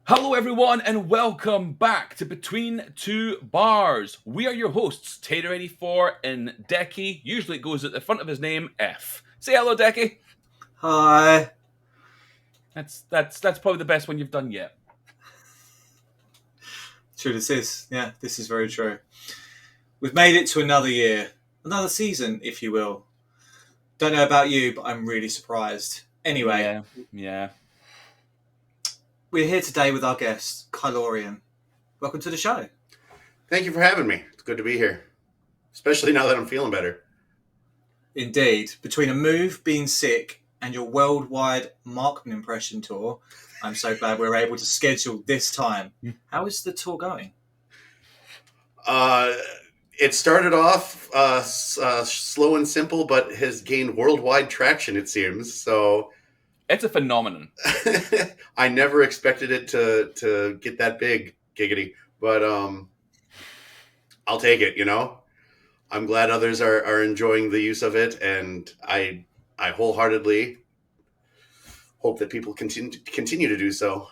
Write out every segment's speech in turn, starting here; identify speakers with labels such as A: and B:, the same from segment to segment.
A: Hello, everyone, and welcome back to Between Two Bars. We are your hosts, Tater84 and Decky. Usually it goes at the front of his name, F. Say hello, Decky.
B: Hi.
A: That's probably the best one you've done yet.
B: True, this is. Yeah, this is very true. We've made it to another year, another season, if you will. Don't know about you, but I'm really surprised. Anyway,
A: Yeah.
B: we're here today with our guest, Kylorian. Welcome to the show.
C: Thank you for having me. It's good to be here, especially now that I'm feeling better.
B: Indeed, between a move, being sick, and your worldwide Markman impression tour, I'm so glad we're able to schedule this time. How is the tour going?
C: It started off slow and simple, but has gained worldwide traction, it seems. So
A: It's a phenomenon.
C: I never expected it to get that big, giggity. But I'll take it, I'm glad others are enjoying the use of it, and I wholeheartedly hope that people continue to do so.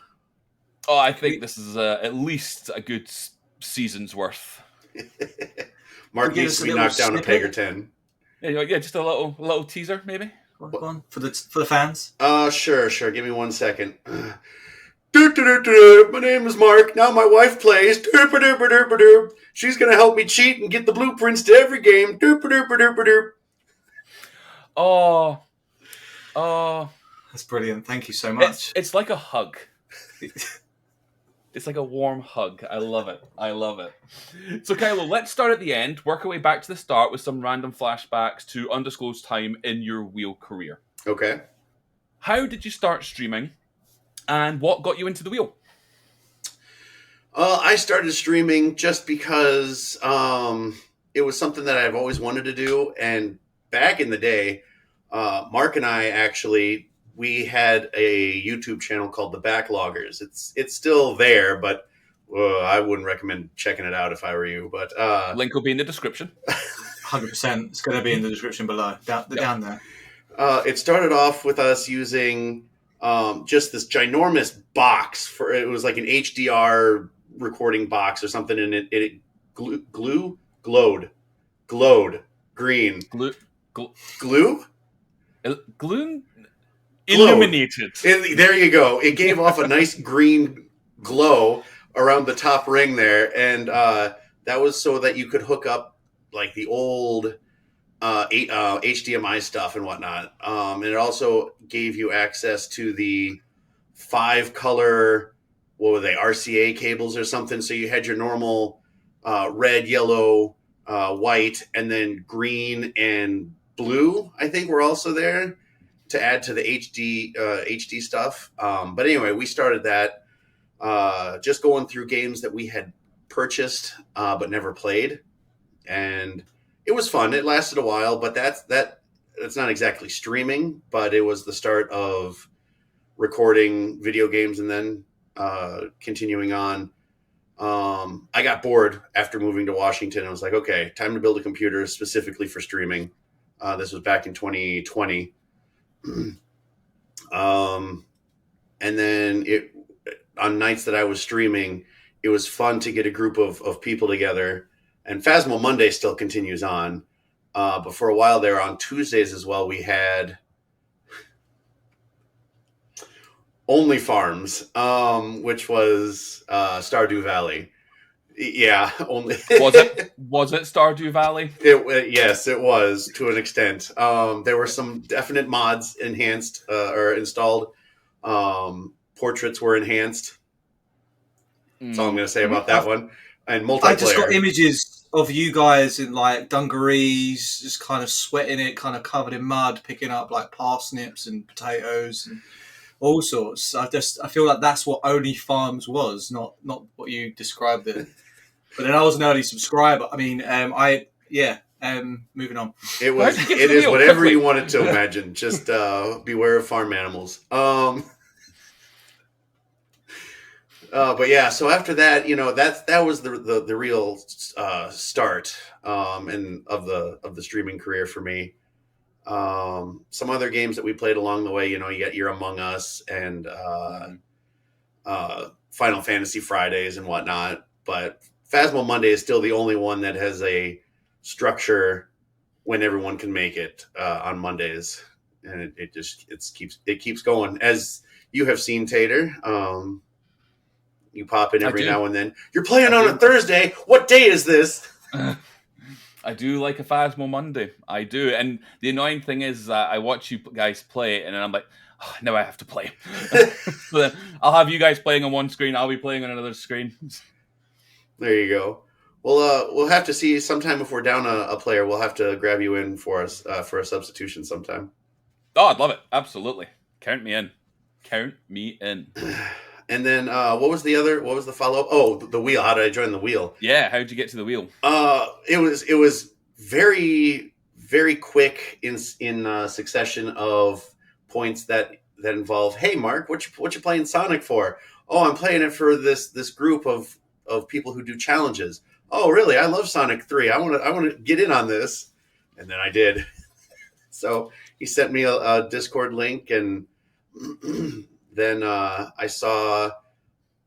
A: Oh, I think this is at least a good season's worth.
C: Mark needs to be knocked down a peg or 10.
A: Yeah, just a little teaser, maybe.
B: Go on, for the fans.
C: Sure. Give me 1 second. My name is Mark. Now my wife plays. She's gonna help me cheat and get the blueprints to every game.
A: Oh,
B: That's brilliant. Thank you so much.
A: it's like a hug. It's like a warm hug. I love it. So, Kylo, let's start at the end, work our way back to the start with some random flashbacks to undisclosed time in your wheel career.
C: Okay.
A: How did you start streaming, and what got you into the wheel?
C: I started streaming just because it was something that I've always wanted to do. And back in the day, Mark and I actually... we had a YouTube channel called The Backloggers. It's still there, but I wouldn't recommend checking it out if I were you. But
A: Link will be in the description.
B: 100%. It's going to be in the description below, down there.
C: It started off with us using just this ginormous box. It was like an HDR recording box or something, and it glowed green. Glue?
A: Glue? Illuminated.
C: There you go. It gave off a nice green glow around the top ring there, and that was so that you could hook up like the old HDMI stuff and whatnot. And it also gave you access to the 5-color, what were they, RCA cables or something. So you had your normal red, yellow, white, and then green and blue, I think, were also there to add to the HD stuff. But anyway, we started that just going through games that we had purchased but never played. And it was fun. It lasted a while, but that's not exactly streaming, but it was the start of recording video games and then continuing on. I got bored after moving to Washington. I was like, okay, time to build a computer specifically for streaming. This was back in 2020. And then on nights that I was streaming, it was fun to get a group of people together. And Phasmo Monday still continues on. But for a while there on Tuesdays as well, we had Only Farms, which was Stardew Valley. Yeah, only.
A: Was it Stardew Valley?
C: Yes, it was to an extent. There were some definite mods enhanced or installed. Portraits were enhanced. That's all I'm going to say about that one. And multiplayer.
B: I just got images of you guys in like dungarees, just kind of sweating it, kind of covered in mud, picking up like parsnips and potatoes and all sorts. I feel like that's what Only Farms was, not what you described it. But then I was an early subscriber. I mean, moving on.
C: It is whatever you wanted to imagine. Just beware of farm animals. But yeah, so after that, that was the real start and of the streaming career for me. Some other games that we played along the way, you got your Among Us and Final Fantasy Fridays and whatnot. But Phasmo Monday is still the only one that has a structure when everyone can make it on Mondays, and it keeps going. As you have seen, Tater, you pop in every now and then. You're playing on a Thursday. What day is this?
A: I do like a Phasmo Monday. I do. And the annoying thing is I watch you guys play and then I'm like, oh, now I have to play. So then I'll have you guys playing on one screen. I'll be playing on another screen.
C: There you go. Well, we'll have to see sometime if we're down a player. We'll have to grab you in for us for a substitution sometime.
A: Oh, I'd love it. Absolutely. Count me in. Count me in.
C: And then what was the follow-up? Oh, the wheel. How did I join the wheel?
A: Yeah, how'd you get to the wheel?
C: It was very, very quick in succession of points that involve, hey Mark, what you playing Sonic for? Oh, I'm playing it for this group of people who do challenges. Oh, really? I love Sonic 3. I want to get in on this. And then I did. So he sent me a Discord link, and then I saw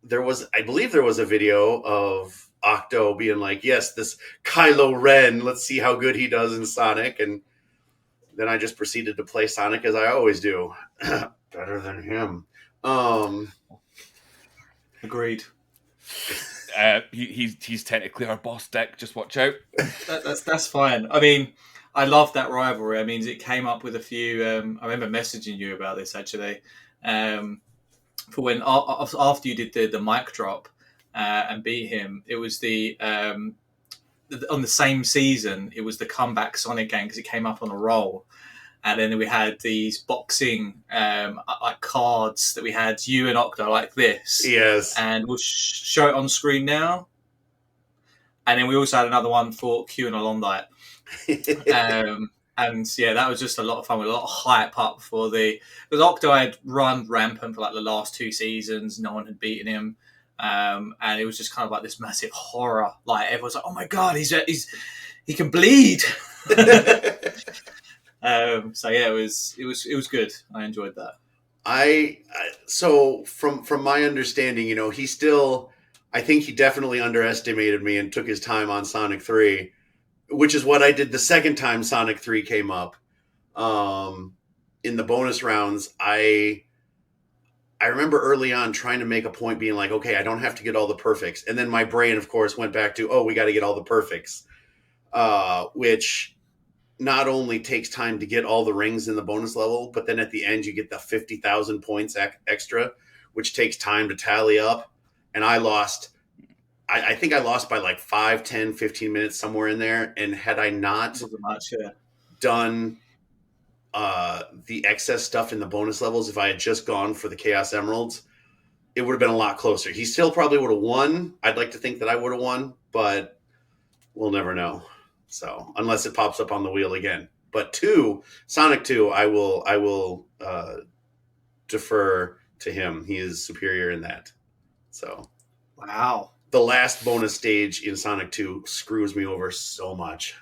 C: I believe there was a video of Octo being like, yes, this Kylo Ren, let's see how good he does in Sonic. And then I just proceeded to play Sonic as I always do. Better than him.
B: Agreed.
A: He's technically our boss deck. Just watch out.
B: That's fine. I mean, I love that rivalry. I mean, it came up with a few. I remember messaging you about this actually. For when after you did the mic drop and beat him, it was on the same season. It was the comeback Sonic game because it came up on a roll. And then we had these boxing like cards that we had you and Octo like this.
C: Yes.
B: And we'll show it on screen now. And then we also had another one for Q and Alondite. And yeah, that was just a lot of fun with a lot of hype up for because Octo had run rampant for like the last 2 seasons. No one had beaten him. And it was just kind of like this massive horror. Like everyone's like, oh my God, he can bleed. So yeah, it was good. I enjoyed that.
C: So from my understanding, I think he definitely underestimated me and took his time on Sonic 3, which is what I did the second time Sonic 3 came up. In the bonus rounds, I remember early on trying to make a point being like, okay, I don't have to get all the perfects. And then my brain, of course, went back to, we got to get all the perfects, which not only takes time to get all the rings in the bonus level, but then at the end you get the 50,000 points extra, which takes time to tally up. And I think I lost by like 5, 10, 15 minutes somewhere in there. And had I not done the excess stuff in the bonus levels, if I had just gone for the Chaos Emeralds, it would have been a lot closer. He still probably would have won. I'd like to think that I would have won, but we'll never know. So unless it pops up on the wheel again. But Sonic 2, I will defer to him. He is superior in that. So
B: wow.
C: The last bonus stage in Sonic 2 screws me over so much.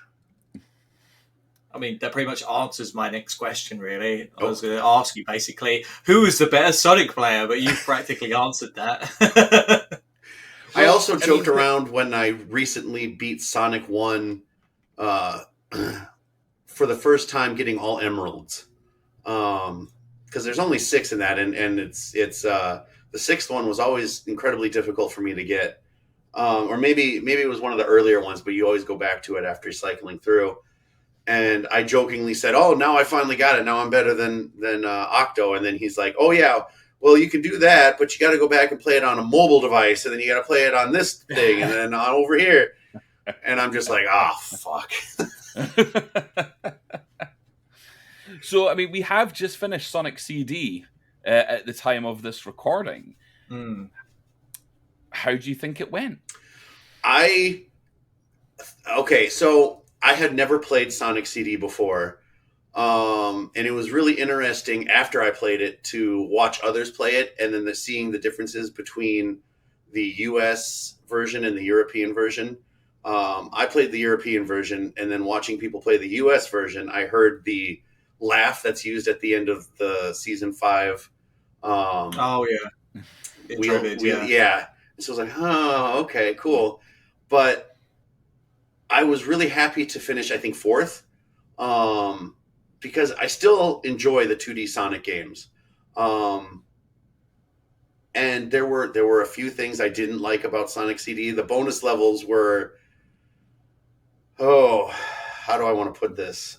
B: I mean, that pretty much answers my next question, really. I was going to ask you, basically, who is the better Sonic player? But you've practically answered that.
C: I also joked around when I recently beat Sonic 1 for the first time getting all emeralds. Because there's only 6 in that, and it's the 6th one was always incredibly difficult for me to get. Or maybe it was one of the earlier ones, but you always go back to it after cycling through. And I jokingly said, "Oh, now I finally got it. Now I'm better than Octo." And then he's like, "Oh yeah, well you can do that, but you got to go back and play it on a mobile device, and then you got to play it on this thing, and then on over here." And I'm just like, fuck.
A: So I mean, we have just finished Sonic CD at the time of this recording. How do you think it went?
C: So I had never played Sonic CD before. And it was really interesting after I played it to watch others play it and then seeing the differences between the US version and the European version. I played the European version, and then watching people play the US version, I heard the laugh that's used at the end of the season 5.
B: intro vid, yeah.
C: Yeah. So I was like, oh, okay, cool. But I was really happy to finish, I think, fourth, because I still enjoy the 2D Sonic games. And there were a few things I didn't like about Sonic CD. The bonus levels were, how do I want to put this?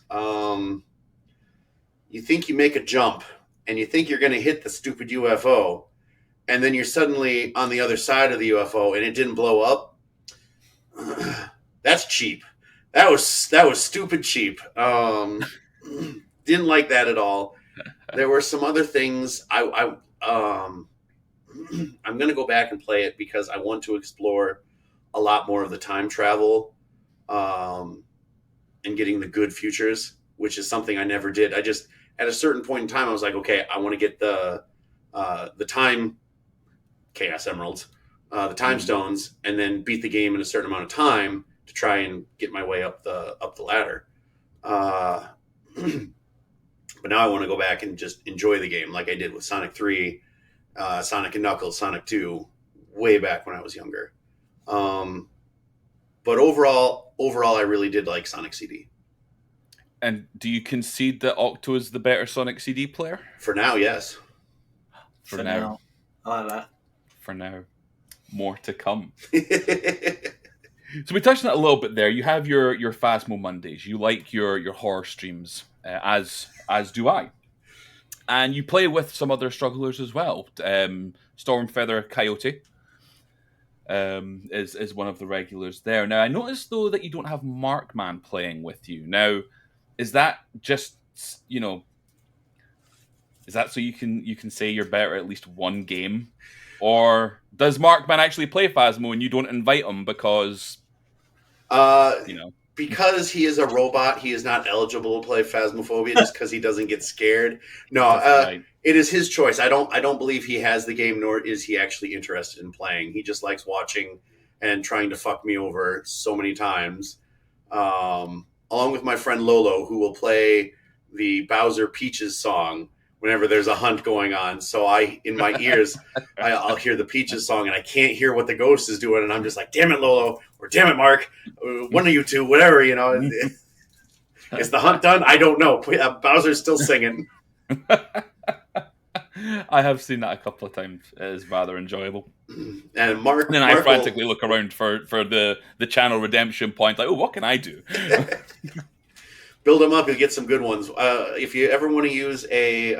C: You think you make a jump, and you think you're going to hit the stupid UFO, and then you're suddenly on the other side of the UFO, and it didn't blow up. That's cheap. That was stupid cheap. Didn't like that at all. There were some other things. I'm going to go back and play it because I want to explore a lot more of the time travel and getting the good futures, which is something I never did. I just, at a certain point in time, I was like, okay, I want to get the time Chaos Emeralds, the time stones, and then beat the game in a certain amount of time to try and get my way up the ladder. But now I want to go back and just enjoy the game like I did with Sonic 3, Sonic and Knuckles, Sonic 2, way back when I was younger. But overall, I really did like Sonic CD.
A: And do you concede that Octo is the better Sonic CD player?
C: For now, yes.
A: For now.
B: I like that.
A: For now. More to come. So we touched on it a little bit there. You have your Phasmo Mondays. You like your horror streams, as do I. And you play with some other strugglers as well. Stormfeather Coyote is one of the regulars there. Now, I noticed, though, that you don't have Markman playing with you. Now, is that just, is that so you can say you're better at least one game? Or does Markman actually play Phasmo and you don't invite him because,
C: Because he is a robot, he is not eligible to play Phasmophobia just because he doesn't get scared. No,
A: right.
C: It is his choice. I don't believe he has the game, nor is he actually interested in playing. He just likes watching and trying to fuck me over so many times. Along with my friend Lolo, who will play the Bowser Peaches song whenever there's a hunt going on. So in my ears, I'll hear the Peaches song and I can't hear what the ghost is doing. And I'm just like, damn it, Lolo, or damn it, Mark, one of you two, whatever, Is the hunt done? I don't know. Bowser's still singing.
A: I have seen that a couple of times. It is rather enjoyable.
C: And Mark,
A: and then I frantically look around for the channel redemption point. Like, what can I do?
C: Build them up and get some good ones. If you ever want to use a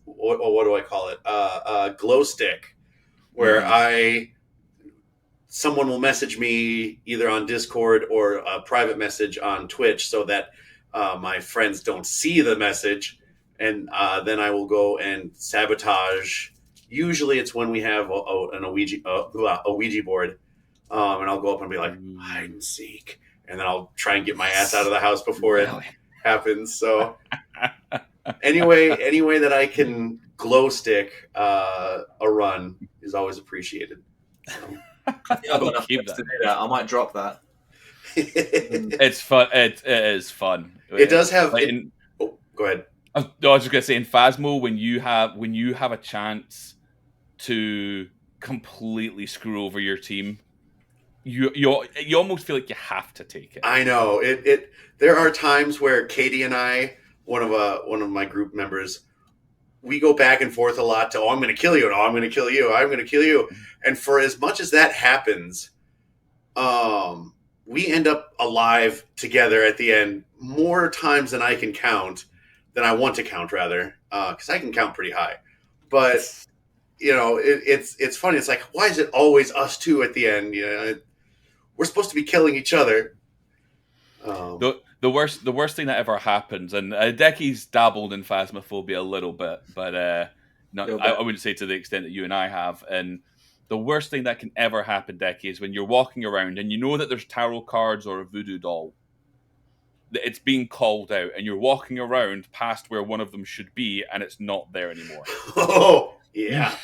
C: what do I call it? A glow stick, where someone will message me either on Discord or a private message on Twitch, so that my friends don't see the message, and then I will go and sabotage. Usually, it's when we have a Ouija board, and I'll go up and be like, hide and seek. And then I'll try and get my ass out of the house before it happens. So anyway that I can glow stick a run is always appreciated. So.
B: I've got enough to do that. I might drop that.
A: It's fun. It is fun.
C: It does have. Go ahead.
A: I was just gonna say, in Phasmo, when you have a chance to completely screw over your team, you almost feel like you have to take it.
C: I know it. There are times where Katie and I, one of my group members, we go back and forth a lot to, I'm going to kill you, and I'm going to kill you, I'm going to kill you, and for as much as that happens, we end up alive together at the end more times than I can count, than I want to count rather, because I can count pretty high, but it's funny. It's like, why is it always us two at the end? We're supposed to be killing each other.
A: The worst thing that ever happens, and Decky's dabbled in Phasmophobia a little bit, but I wouldn't say to the extent that you and I have. And the worst thing that can ever happen, Decky, is when you're walking around and you know that there's tarot cards or a voodoo doll. That it's being called out, and you're walking around past where one of them should be, and it's not there anymore.
C: Oh, yeah.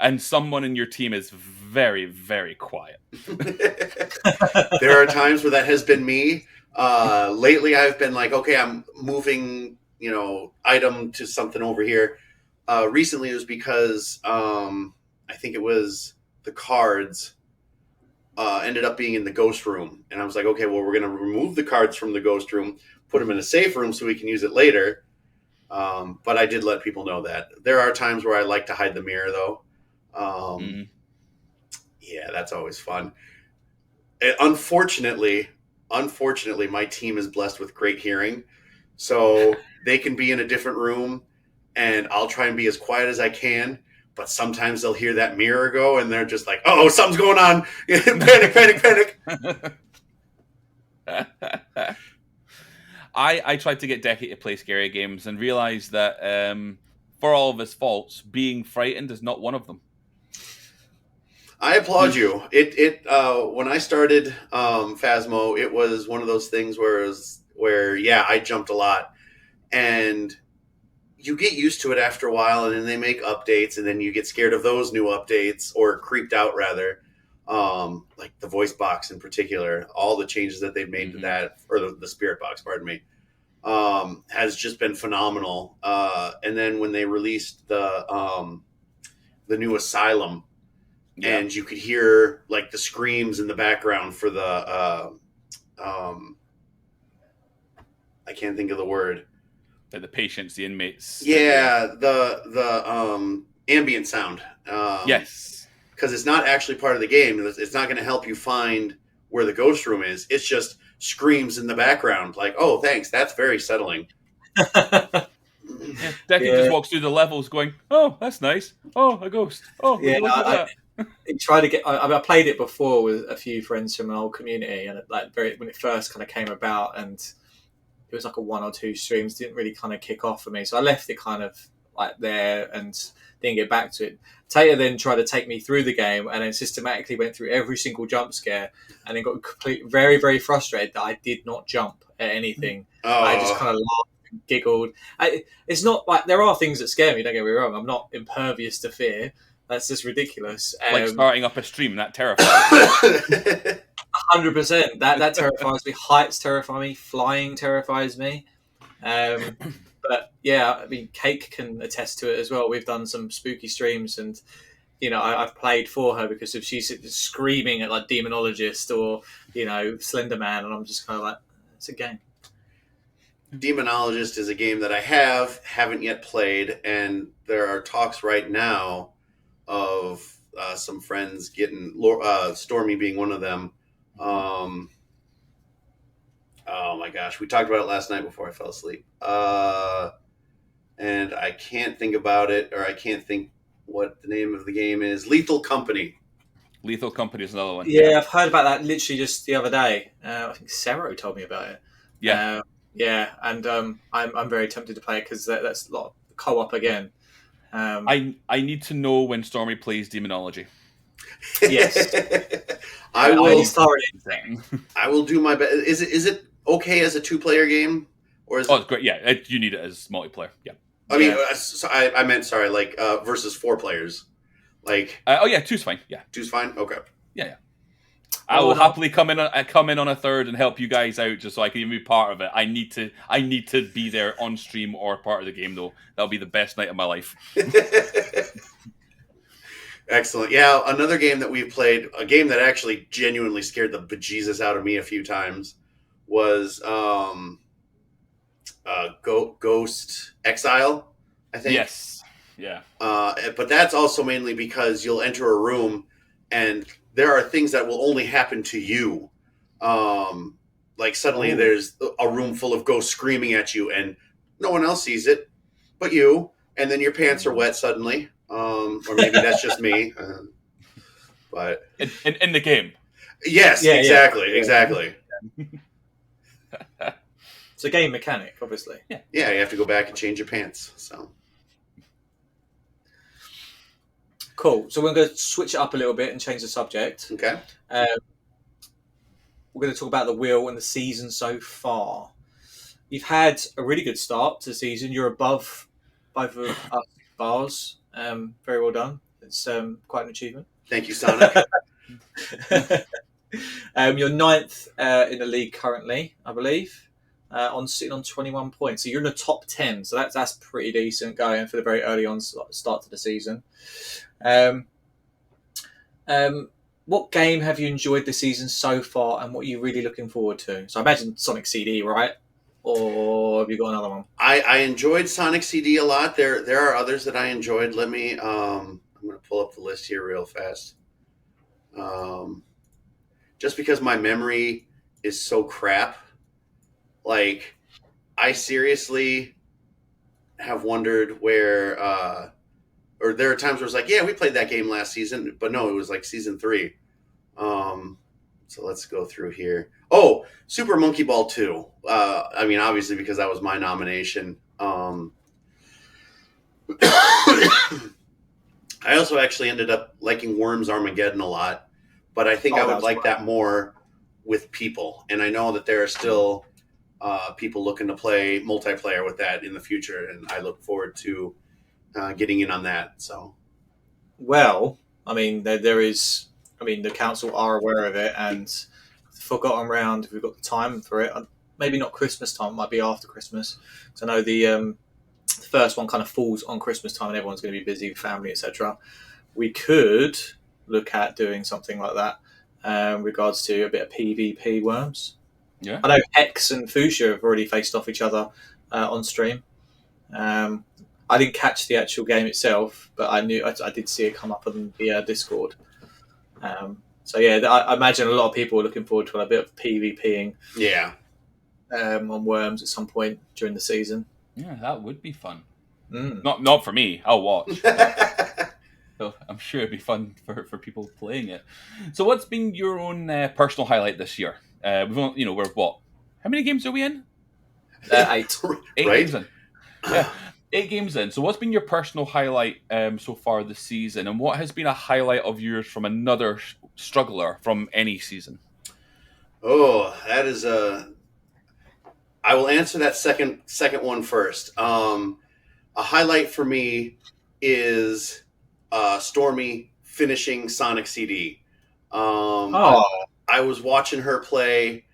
A: And someone in your team is very, very quiet.
C: There are times where that has been me. Lately, I've been like, okay, I'm moving, item to something over here. Recently, it was because think it was the cards ended up being in the ghost room. And I was like, okay, well, we're going to remove the cards from the ghost room, put them in a safe room so we can use it later. But I did let people know that. There are times where I like to hide the mirror, though. Yeah, that's always fun. And unfortunately, my team is blessed with great hearing. So they can be in a different room, and I'll try and be as quiet as I can. But sometimes they'll hear that mirror go, and they're just like, "Oh, something's going on! Panic, panic, panic!"
A: I tried to get Decky to play scary games and realized that for all of his faults, being frightened is not one of them.
C: I applaud you. When I started Phasmo, it was one of those things where I jumped a lot, and you get used to it after a while, and then they make updates, and then you get scared of those new updates, or creeped out rather. Like the voice box in particular, all the changes that they've made to that, or the spirit box, pardon me, has just been phenomenal. And then when they released the new Asylum, and you could hear like the screams in the background for the I can't think of the word.
A: Like the patients, the inmates.
C: Yeah, the ambient sound.
A: Yes.
C: Because it's not actually part of the game. It's not going to help you find where the ghost room is. It's just screams in the background. Like, oh, thanks. That's very settling.
A: Decky just walks through the levels going, oh, that's nice. Oh, a ghost. Oh,
B: yeah.
A: That.
B: I tried to get. I played it before with a few friends from an old community, and when it first kind of came about, and it was like a 1 or 2 streams, didn't really kind of kick off for me, so I left it kind of like there and didn't get back to it. Tater then tried to take me through the game, and then systematically went through every single jump scare, and then got very, very frustrated that I did not jump at anything. I just kind of laughed and giggled. It's not like there are things that scare me. Don't get me wrong. I'm not impervious to fear. That's just ridiculous.
A: Like starting up a stream, that terrifies me.
B: 100%. That terrifies me. Heights terrify me. Flying terrifies me. But yeah, I mean, Cake can attest to it as well. We've done some spooky streams, and I've played for her because if she's screaming at like Demonologist or Slender Man, and I'm just kind of like, it's a game.
C: Demonologist is a game that I haven't yet played, and there are talks right now of some friends getting Stormy being one of them. Oh my gosh, we talked about it last night before I fell asleep. And I can't think about it, or I can't think what the name of the game is. Lethal Company.
A: Lethal Company is another one.
B: Yeah, I've heard about that literally just the other day. I think Sero told me about it.
A: Yeah.
B: And I'm very tempted to play it because that's a lot of co-op again.
A: I need to know when Stormy plays Demonology.
B: Yes.
C: I will do my best. Is it okay as a 2-player game, or is
A: it's great? Yeah, you need it as multiplayer. Yeah.
C: I mean, I meant like versus 4 players. Like
A: 2's fine. Yeah,
C: 2's fine. Okay.
A: Yeah. I will happily come in on a third and help you guys out just so I can even be part of it. I need to be there on stream or part of the game though. That'll be the best night of my life.
C: Excellent. Yeah, another game that we've played, a game that actually genuinely scared the bejesus out of me a few times, was Ghost Exile, I think.
A: Yes. Yeah.
C: But that's also mainly because you'll enter a room and there are things that will only happen to you. Like suddenly there's a room full of ghosts screaming at you and no one else sees it but you. And then your pants are wet suddenly. Or maybe that's just me. But
A: in the game.
C: Yes,
B: yeah,
C: exactly.
B: It's a game mechanic, obviously.
C: Yeah, you have to go back and change your pants. So
B: cool. So we're going to switch it up a little bit and change the subject.
C: Okay.
B: We're going to talk about the wheel and the season so far. You've had a really good start to the season. You're above both of us bars. Very well done. It's quite an achievement.
C: Thank you, Sonic.
B: You're 9th in the league currently, I believe. Sitting on 21 points, so you're in the top 10. So that's pretty decent going for the very early on start to the season. What game have you enjoyed this season so far, and what are you really looking forward to? So I imagine Sonic CD, right? Or have you got another one?
C: I enjoyed Sonic CD a lot. There are others that I enjoyed. Let me I'm going to pull up the list here real fast. Just because my memory is so crap, like I seriously have wondered where or there are times where it's like, yeah, we played that game last season, but no, it was like season 3. So let's go through here. Oh, Super Monkey Ball 2. I mean, obviously because that was my nomination. I also actually ended up liking Worms Armageddon a lot, but I think I would like that more with people. And I know that there are still people looking to play multiplayer with that in the future, and I look forward to getting in on that. So,
B: well, I mean, there is. I mean, the council are aware of it, and Forgotten Round. If we've got the time for it, maybe not Christmas time. It might be after Christmas. Because I know the first one kind of falls on Christmas time, and everyone's going to be busy with family, etc. We could look at doing something like that in regards to a bit of PvP Worms.
A: Yeah,
B: I know Hex and Fuchsia have already faced off each other on stream. I didn't catch the actual game itself, but I did see it come up on the Discord. So yeah, I imagine a lot of people are looking forward to a bit of PvPing.
C: Yeah.
B: On Worms at some point during the season.
A: Yeah, that would be fun.
B: Mm.
A: Not for me. I'll watch. So I'm sure it'd be fun for people playing it. So, what's been your own personal highlight this year? We've only, we're what? How many games are we in?
B: 8.
A: 8
C: Right?
A: games in. Yeah, 8 games in. So, what's been your personal highlight so far this season, and what has been a highlight of yours from another struggler from any season?
C: Oh, that is a. I will answer that second one first. A highlight for me is Stormy finishing Sonic CD. I was watching her play,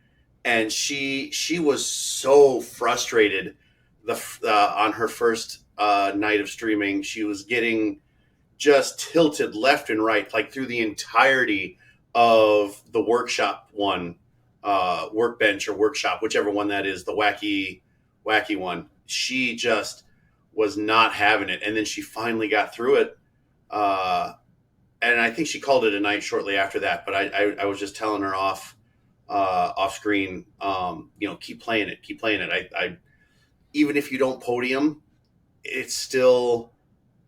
C: and she was so frustrated. On her first night of streaming, she was getting just tilted left and right, like through the entirety of the workshop one. Workbench or workshop, whichever one that is, the wacky one. She just was not having it, and then she finally got through it. And I think she called it a night shortly after that. But I was just telling her off screen, keep playing it. I even if you don't podium, it's still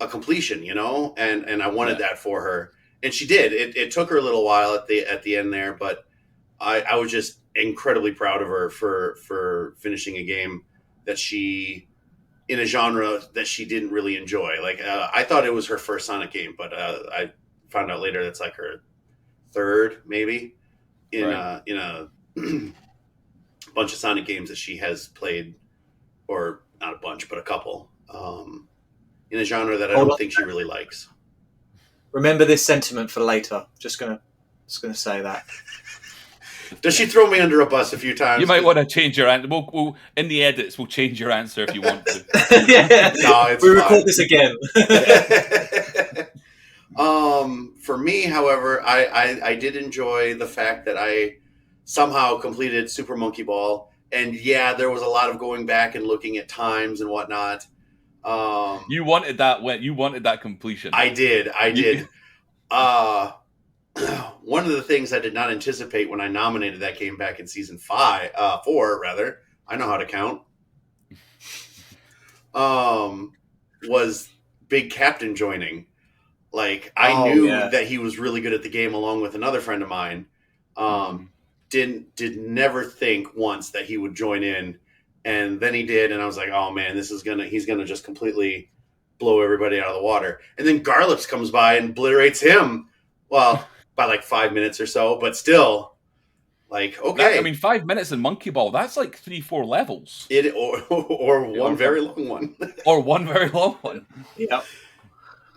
C: a completion, and I wanted that for her, and she did. It took her a little while at the end there, but I was just incredibly proud of her for finishing a game that she, in a genre that she didn't really enjoy. Like I thought it was her first Sonic game, but I found out later that's like her third, maybe in a bunch of Sonic games that she has played, or not a bunch, but a couple, in a genre that I don't think she really likes.
B: Remember this sentiment for later. Just gonna say that.
C: Does she throw me under a bus a few times?
A: You might want to change your answer. We'll in the edits, we'll change your answer if you want to.
B: Yeah.
C: No, it's
B: we
C: fine.
B: Record this again.
C: For me, however, I did enjoy the fact that I somehow completed Super Monkey Ball, and yeah, there was a lot of going back and looking at times and whatnot.
A: You wanted that completion.
C: I did. One of the things I did not anticipate when I nominated that game back in season 4, rather, I know how to count, was Big Captain joining. Like, I knew that he was really good at the game along with another friend of mine. Did never think once that he would join in, and then he did, and I was like, oh man, he's gonna just completely blow everybody out of the water. And then Garlips comes by and obliterates him. Well, by like 5 minutes or so, but still, like, okay.
A: 5 minutes in Monkey Ball, that's like 3-4 levels.
C: Or one very long one.
A: Or one very long one.
B: Yeah.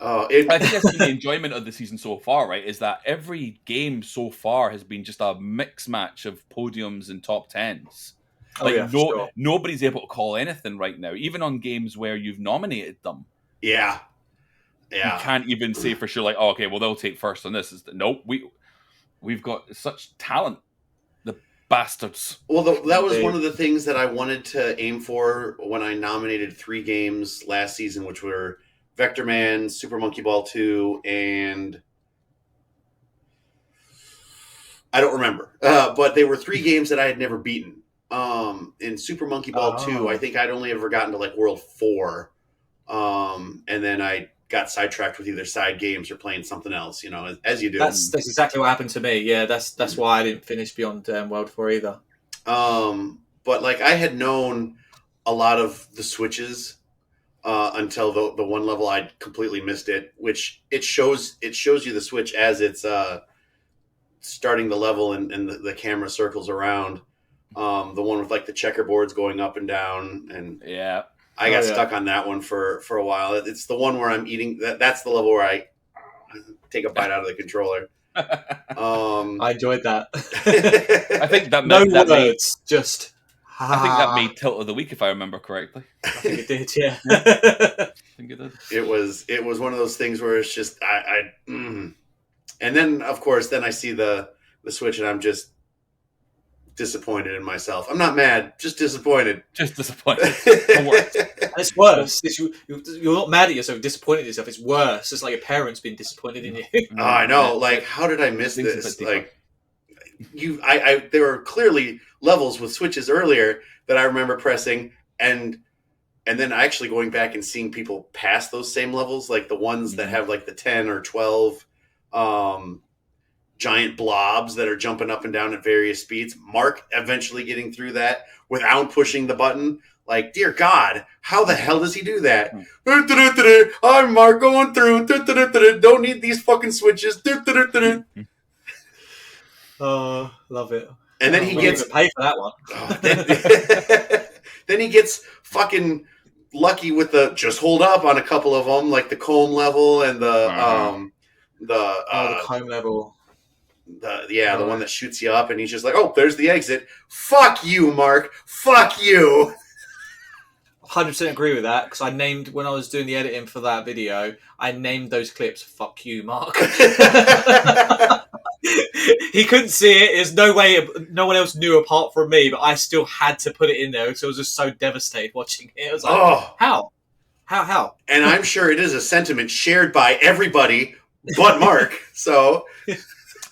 A: I think that's been the enjoyment of the season so far, right? Is that every game so far has been just a mix match of podiums and top 10s. Nobody's able to call anything right now, even on games where you've nominated them.
C: Yeah. Yeah.
A: You can't even say for sure, like, oh, okay, well, they'll take first on this. Nope, we've got such talent, the bastards.
C: Well, that was one of the things that I wanted to aim for when I nominated 3 games last season, which were Vector Man, Super Monkey Ball 2, and I don't remember. But they were 3 games that I had never beaten. In Super Monkey Ball 2, I think I'd only ever gotten to like World 4. And then I got sidetracked with either side games or playing something else, as you do.
B: That's exactly what happened to me. Yeah, that's why I didn't finish beyond World 4 either.
C: But like I had known a lot of the switches until the one level I'd completely missed it, which it shows you the switch as it's starting the level and the camera circles around. The one with like the checkerboards going up and down, and
A: yeah,
C: I got stuck on that one for a while. It's the one where I'm eating. That's the level where I take a bite out of the controller.
B: I enjoyed that.
A: I think that
B: no
A: that
B: words, just.
A: I think that made Tilt of the Week, if I remember correctly.
B: I think it did, yeah.
A: I think it did.
C: It was one of those things where it's just and then of course then I see the Switch and I'm just disappointed in myself. I'm not mad, just disappointed.
A: Just disappointed.
B: It's worse. You're not mad at yourself, disappointed in yourself. It's worse. It's like your parents being disappointed in you.
C: Oh, I know. Like, how did I miss this? Like, there were clearly levels with switches earlier that I remember pressing, and then actually going back and seeing people pass those same levels, like the ones that have like the 10 or 12 giant blobs that are jumping up and down at various speeds. Mark eventually getting through that without pushing the button. Like, dear God, how the hell does he do that? I'm Mark going through. Don't need these fucking switches.
B: Oh, love it.
C: And then he gets
B: pay for that one.
C: Then he gets fucking lucky with the just hold up on a couple of them, like the comb level and the
B: comb level.
C: The one that shoots you up, and he's just like, oh, there's the exit. Fuck you, Mark. Fuck you.
B: 100% agree with that, because I named, when I was doing the editing for that video, I named those clips "Fuck You, Mark." He couldn't see it. There's no way, no one else knew apart from me, but I still had to put it in there because I was just so devastated watching it. I was like, How?
C: And I'm sure it is a sentiment shared by everybody but Mark. So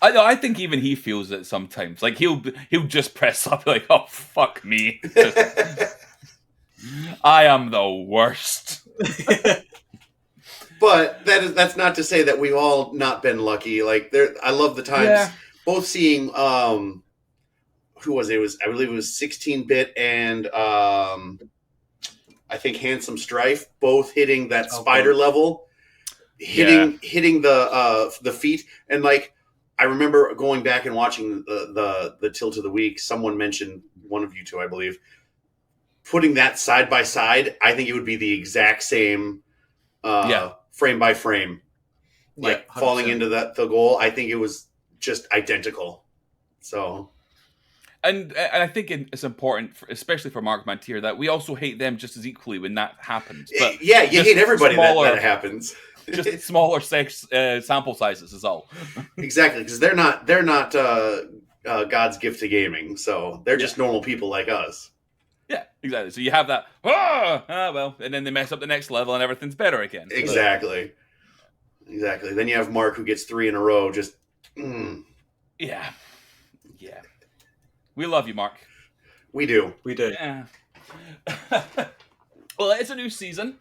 A: I know. I think even he feels it sometimes. Like he'll just press up, like, oh fuck me. I am the worst.
C: But that's not to say that we've all not been lucky. Like I love the times both seeing who was it? I believe it was 16-bit and I think Handsome Strife both hitting that spider level, hitting the feet, and like I remember going back and watching the Tilt of the Week. Someone mentioned, one of you two, I believe, putting that side by side. I think it would be the exact same. Frame by frame, like 100%. Falling into the goal. I think it was just identical. So,
A: and I think it's important, especially for Mark Mantier, that we also hate them just as equally when that happens. But
C: you hate everybody that it happens.
A: Just smaller sample sizes is all.
C: Exactly, because they're not God's gift to gaming, so they're just normal people like us.
A: Yeah, exactly. So you have that, well, and then they mess up the next level and everything's better again.
C: Exactly. Then you have Mark who gets 3 in a row, just...
A: Yeah. We love you, Mark.
C: We do.
A: Yeah. Well, it's a new season.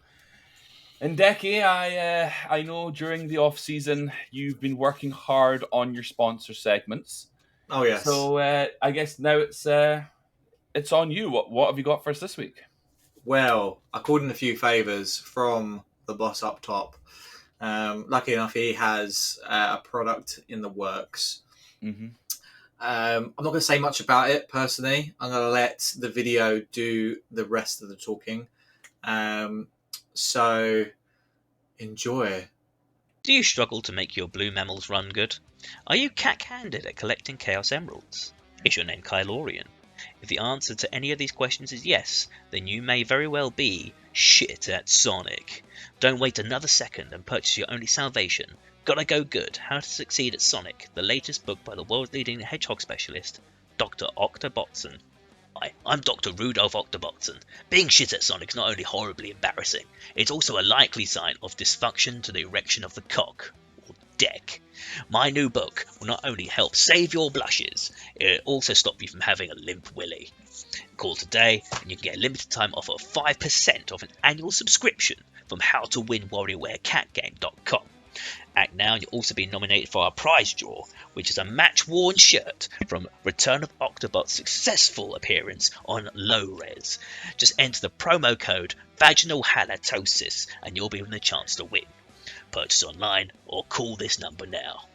A: And Decky, I know during the off-season you've been working hard on your sponsor segments.
B: Oh, yes.
A: So I guess now it's on you. What have you got for us this week?
B: Well, I called in a few favours from the boss up top. Lucky enough, he has a product in the works. Mm-hmm. I'm not going to say much about it personally. I'm going to let the video do the rest of the talking. So, enjoy.
D: Do you struggle to make your blue mammals run good? Are you cack-handed at collecting Chaos Emeralds? Is your name Kylorian? If the answer to any of these questions is yes, then you may very well be shit at Sonic. Don't wait another second and purchase your only salvation. Gotta Go Good, How to Succeed at Sonic, the latest book by the world-leading hedgehog specialist, Dr. Octobotson. Hi, I'm Dr. Rudolph Octobotson. Being shit at Sonic is not only horribly embarrassing, it's also a likely sign of dysfunction to the erection of the cock, or deck. My new book will not only help save your blushes, it'll also stop you from having a limp willy. Call today and you can get a limited time offer of 5% off an annual subscription from howtowinwarriorewearcatgame.com. Act now and you'll also be nominated for our prize draw, which is a match-worn shirt from Return of Octobot's successful appearance on Low Res. Just enter the promo code Vaginal Halitosis and you'll be given the chance to win. Purchase online or call this number now.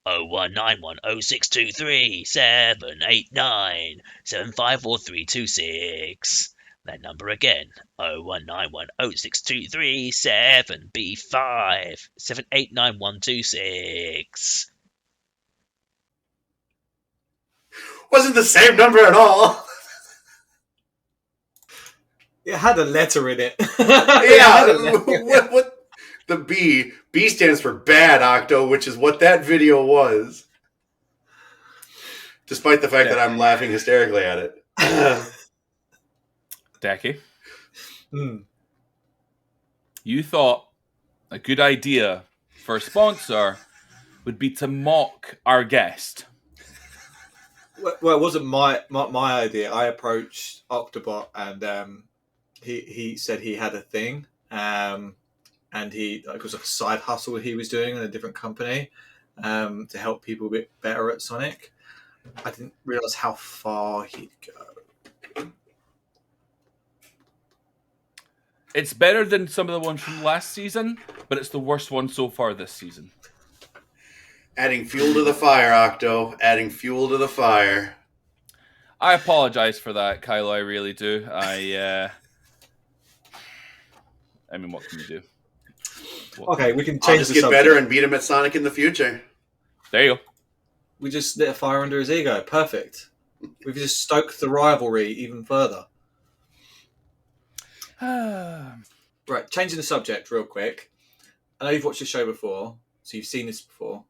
D: 01910633789754326. That number again, 019106337B5789126.
C: Wasn't the same number at all.
B: It had a letter in it.
C: Yeah, what? The B. B stands for bad, Octo, which is what that video was. Despite the fact that I'm laughing hysterically at it.
A: Decky, you thought a good idea for a sponsor would be to mock our guest.
B: Well, it wasn't my idea. I approached Octobot and he said he had a thing. And it was a side hustle he was doing in a different company to help people a bit better at Sonic. I didn't realize how far he'd go.
A: It's better than some of the ones from last season, but it's the worst one so far this season.
C: Adding fuel to the fire, Octo. Adding fuel to the fire.
A: I apologize for that, Kylo. I really do. I mean, what can you do?
B: Okay, we can
C: I'll
B: change
C: just
B: the
C: get
B: subject.
C: better and beat him at Sonic in the future.
A: There you go.
B: We just lit a fire under his ego. Perfect. We've just stoked the rivalry even further. Right, changing the subject real quick. I know you've watched the show before, so you've seen this before.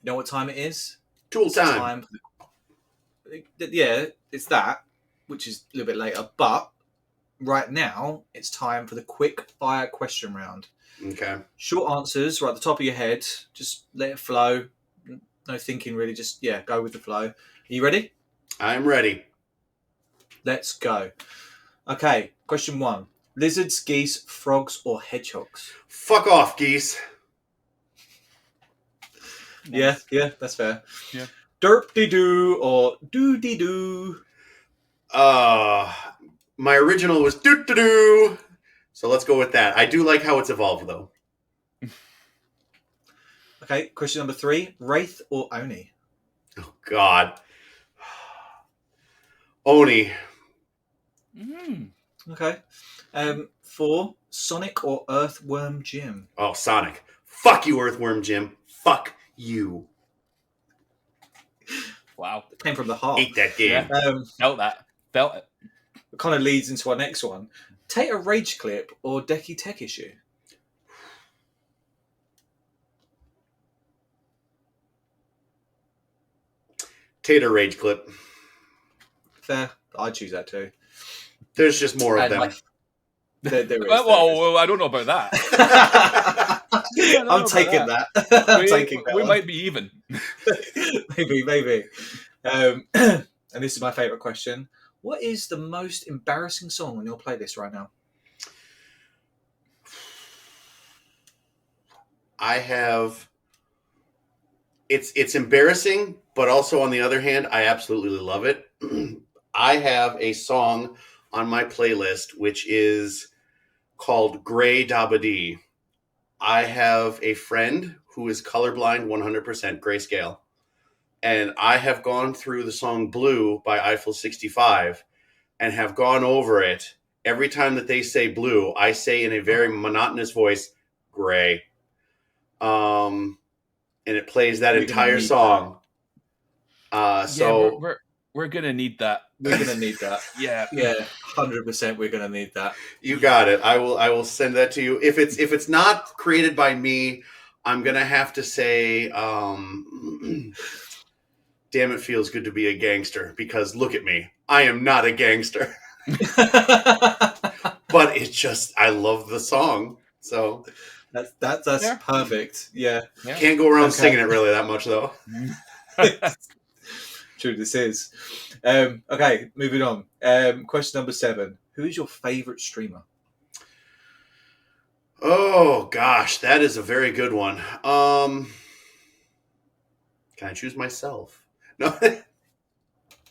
B: You know what time it is?
C: Tool
B: It's
C: time.
B: Yeah, it's that, which is a little bit later. But right now, it's time for the quick fire question round.
C: Okay.
B: Short answers, right at the top of your head. Just let it flow. No thinking, really. Just, go with the flow. Are you ready?
C: I'm ready.
B: Let's go. Okay, question 1. Lizards, geese, frogs, or hedgehogs?
C: Fuck off, geese.
A: Nice.
B: Yeah, that's fair.
A: Yeah.
B: Derp-de-doo or doo-de-doo?
C: My original was doo-doo-doo. So let's go with that. I do like how it's evolved, though.
B: Okay, question number 3. Wraith or Oni?
C: Oh, God. Oni.
B: Okay. 4. Sonic or Earthworm Jim?
C: Oh, Sonic. Fuck you, Earthworm Jim. Fuck you.
A: Wow.
B: It came from the heart.
C: Hate that game.
A: Felt that. Felt it.
B: It kind of leads into our next one. Tater Rage Clip or Decky Tech Issue?
C: Tater Rage Clip.
B: Fair. I'd choose that too.
C: There's just more of
B: And
C: them.
B: There is.
A: Well, I don't know about that.
B: I'm taking that. I'm taking that.
A: We
B: one.
A: might be even.
B: maybe. And this is my favourite question. What is the most embarrassing song on your playlist right now?
C: I have... It's embarrassing, but also on the other hand, I absolutely love it. I have a song on my playlist which is called Gray Dabba-Dee. I have a friend who is colorblind 100% grayscale. And I have gone through the song Blue by Eiffel 65 and have gone over it. Every time that they say blue, I say in a very monotonous voice, gray. And it plays that entire song.
A: We're We're gonna need that.
B: We're gonna need that.
A: Yeah.
B: Yeah, 100%. We're gonna need that.
C: You got it. I will send that to you. If it's not created by me, I'm gonna have to say, damn, it feels good to be a gangster, because look at me. I am not a gangster. But it's just, I love the song. So
B: that's
A: Yeah.
B: perfect. Yeah.
C: can't go around
B: Okay.
C: singing it really that much though.
B: True, this is. Okay, moving on. Question number 7. Who is your favorite streamer?
C: Oh gosh, that is a very good one. Can I choose myself? No.
A: I